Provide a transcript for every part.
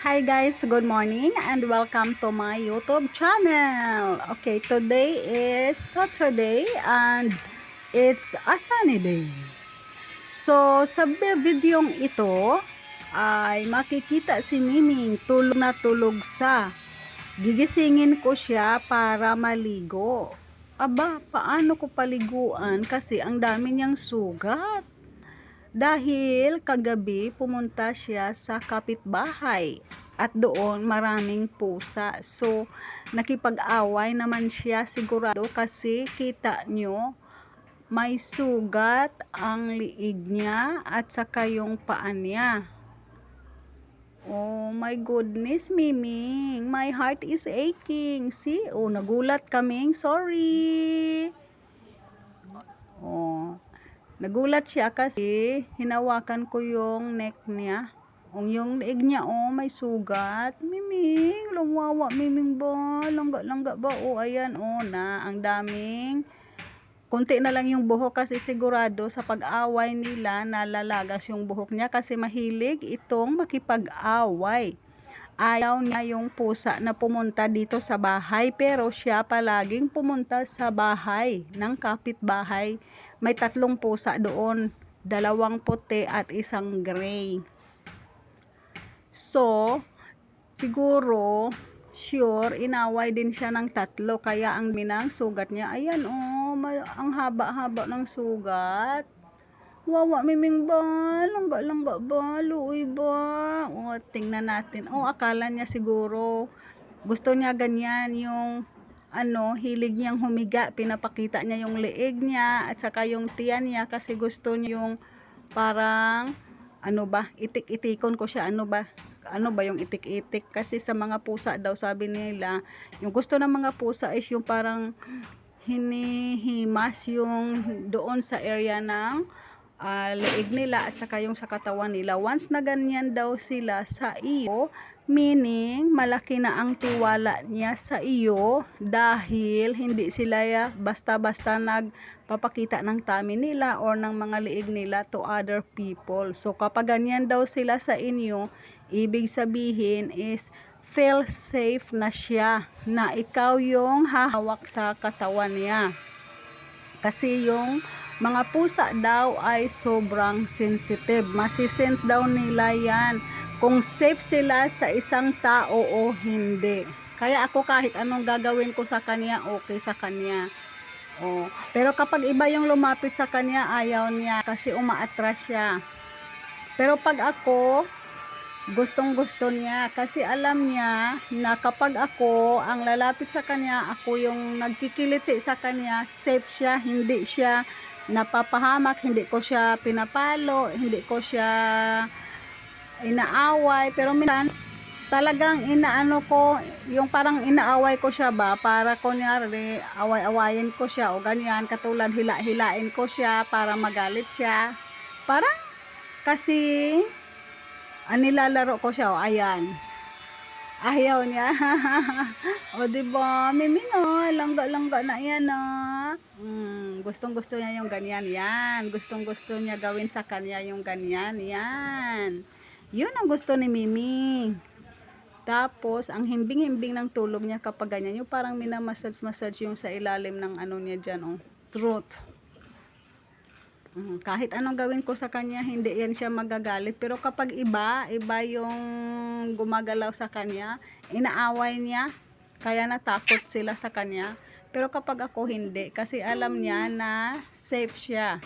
Hi guys, good morning and welcome to my YouTube channel. Okay, today is Saturday and it's a sunny day. So, sa videong ito ay makikita si Miming tulog na tulog sa. Gigisingin ko siya para maligo. Aba, paano ko paliguan kasi ang dami niyang sugat. Dahil kagabi pumunta siya sa kapitbahay at doon maraming pusa. So, nakipag-away naman siya sigurado kasi kita nyo may sugat ang liig niya at saka yung paa niya. Oh my goodness, Miming. My heart is aching. See? Oh, nagulat kaming. Sorry. Oh. Nagulat siya kasi hinawakan ko yung neck niya. Yung leeg niya, may sugat. Miming, lumawa, Miming ba? Langga-langga ba? Ayan, na. Ang daming. Kunti na lang yung buhok kasi sigurado sa pag-away nila, nalalagas yung buhok niya kasi mahilig itong makipag-away. Ayaw niya yung pusa na pumunta dito sa bahay pero siya palaging pumunta sa bahay ng kapitbahay. May 3 pusa doon, 2 puti at 1 gray. So, siguro, sure, inaway din siya ng 3 kaya ang minang sugat niya. Ayan ang haba-haba ng sugat. Wawa, Miming ba? Langga-langga ba? Luoy ba? Tingnan natin. Akala niya siguro gusto niya ganyan yung hilig niyang humiga. Pinapakita niya yung leeg niya at saka yung tiyan niya kasi gusto niya yung parang itik-itikon ko siya. Ano ba yung itik-itik? Kasi sa mga pusa daw sabi nila, yung gusto ng mga pusa is yung parang hinihimas yung doon sa area ng leeg nila at saka yung sa katawan nila. Once na ganyan daw sila sa iyo, meaning malaki na ang tiwala niya sa iyo dahil hindi sila basta-basta nagpapakita ng tummy nila or ng mga leeg nila to other people. So kapag ganyan daw sila sa inyo, ibig sabihin is feel safe na siya na ikaw yung hahawak sa katawan niya. Kasi yung mga pusa daw ay sobrang sensitive. Masisense daw nila yan kung safe sila sa isang tao o hindi. Kaya ako kahit anong gagawin ko sa kanya, okay sa kanya. Pero kapag iba yung lumapit sa kanya, ayaw niya kasi umaatras siya. Pero pag ako, gustong-gusto niya kasi alam niya na kapag ako ang lalapit sa kanya, ako yung nagkikiliti sa kanya, safe siya, hindi siya napapahamak, hindi ko siya pinapalo, hindi ko siya inaaway. Pero minsan talagang inaano ko, yung parang inaaway ko siya ba para kunyari away-awayin ko siya o ganyan, katulad hila-hilain ko siya para magalit siya. Parang kasi nilalaro ko siya, ayan. Ayaw niya. Diba? Miming, langga-langga na yan, gustong-gusto niya yung ganyan, yan. Gustong-gusto niya gawin sa kanya yung ganyan, yan. Yun ang gusto ni Miming. Tapos, ang himbing-himbing ng tulog niya kapag ganyan, yung parang minamassage-massage yung sa ilalim ng niya dyan, throat. Kahit anong gawin ko sa kanya, hindi yan siya magagalit. Pero kapag iba yung gumagalaw sa kanya, inaaway niya, kaya natakot sila sa kanya. Pero kapag ako hindi, kasi alam niya na safe siya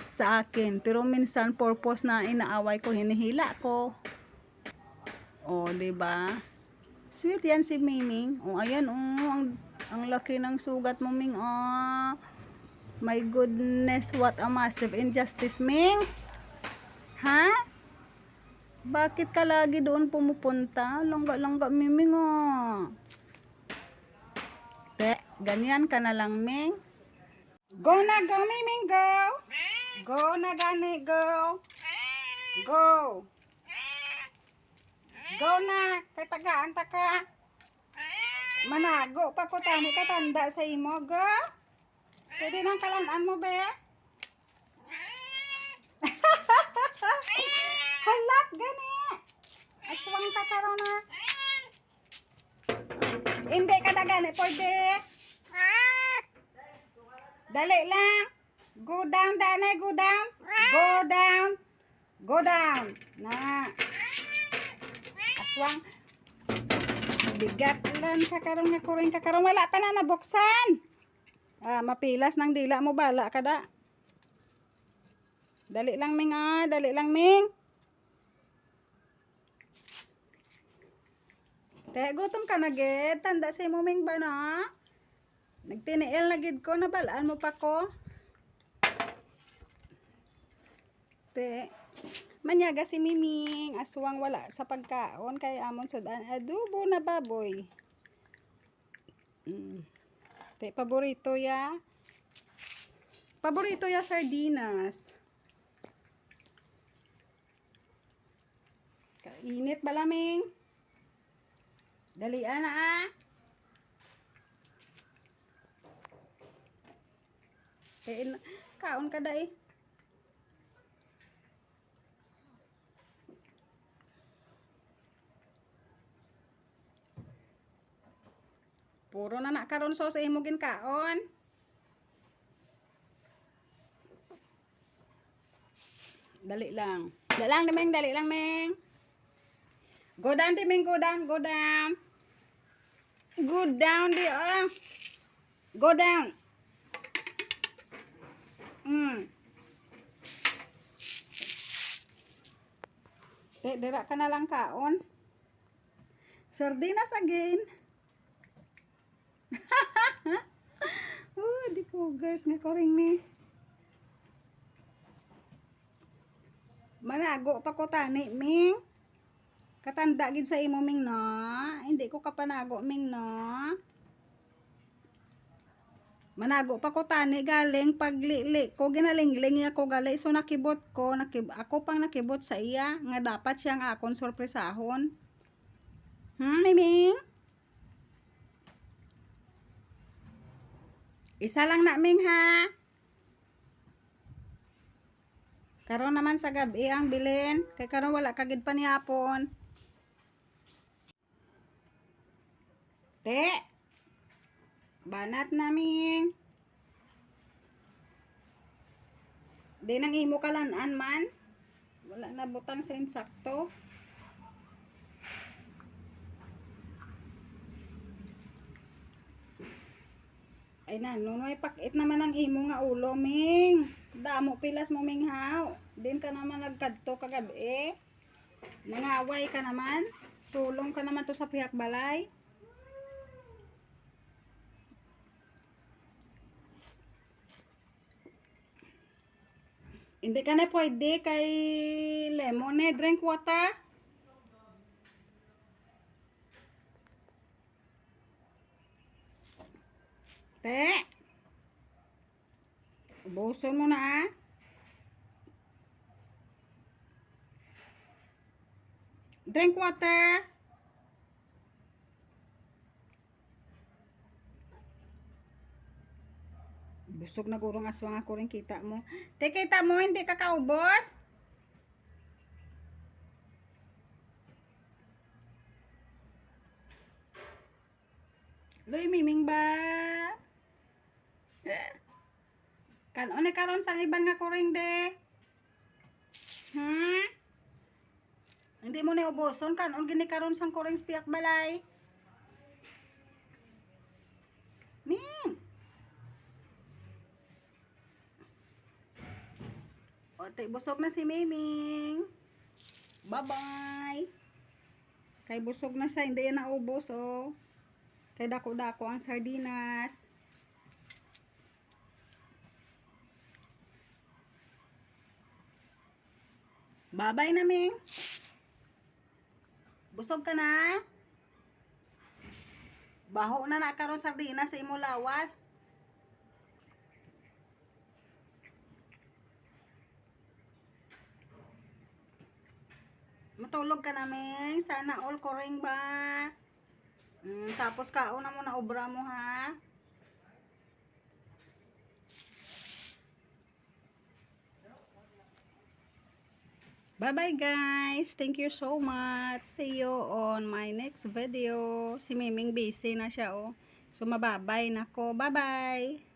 sa akin. Pero minsan purpose na inaaway ko, hinihila ko. Diba? Sweet yan si Miming. Ayan, ang laki ng sugat mo, Ming. My goodness, what a massive injustice, Ming. Ha? Bakit ka lagi doon pumupunta? Langga-langga, Miming, ganyan ka na lang, Ming. Go na, go, Miming, go. Go na, gani, go. Go. Go na, kay tagaan ta ka. Manago pa ko tani katanda sa imo, go. Pwede nang kalanaan mo, be? Halat, gani. Aswang kakaroon na. Hindi ka na gani, pwede. Dali lang. Go down, Danay, go down. Go down. Go down. Na. Aswang. Bigat lang kakaroon nga kuring kakaroon. Wala pa na nabuksan. Mapilas ng dila mo, bala ka da. Dali lang, Ming, dali lang, Ming. Te, gutom ka na, gid. Tanda si mo, Ming, ba na? Nagtiniil na gid ko, nabalaan mo pa ko. Te, manyaga si Miming. Aswang wala sa pagkaon. Kaya amon sudan adobo na baboy. Te, paborito ya. Paborito ya sardinas. Kainit ba laming? Dalian na kaon ka da Puro na nakaroon so sa imo gin kaon. Dali lang. Dali lang, Ming. Dali lang, Ming. Go down, Ming. Go down. Go down. Go down, di. Go down. Dira ka na lang kaon. Sardinas again. Di ko girls nga koring ni. Manago pa ko tani, Ming. Katanda gid sa imo, Ming, no? Hindi ko kapanago, Ming, no? Manago pa ko tani galing paglili ko ginalingling ako gali so nakibot ko ako pang nakibot sa iya nga dapat siyang akon sorpresahon. Miming? Isa lang na, Ming, ha? Karon naman sa gabi ang bilin kay karon wala kagid pa ni hapon. Te. Banat na, Ming. Di nang imo kalanan man. Wala na butang sa insakto. Ay na, nunoy pakit naman ang imo nga ulo, Ming. Damo pilas mo, Ming, haw. Din ka naman nagkadto kagabi. Nangaway ka naman. Sulong ka naman to sa pihak balay. Hindi ka na pwede kay lemon drink water. Te. Ubuson mo na, Drink water. Busog na gurong aswang ako rin kita mo. Te, kita mo, hindi ka kaubos? Loy, Miming ba? Kanon karon sang ibang nga kuring de. Hindi mo na ubuson kanon gini karon sang kuring spiak balay. Ming. Ote, busog na si Miming. Bye-bye. Kay busog na siya, hindi yan naubos, oh. Kay dako-dako ang sardinas. Bye-bye na, Ming. Busog ka na? Baho na nakaroon sardinas sa imo lawas. Matulog ka na, Ming. Sana all koring ba? Tapos kauna mo na obra mo, ha? Bye-bye guys. Thank you so much. See you on my next video. Si Miming busy na siya oh. So mababay na ko. Bye-bye.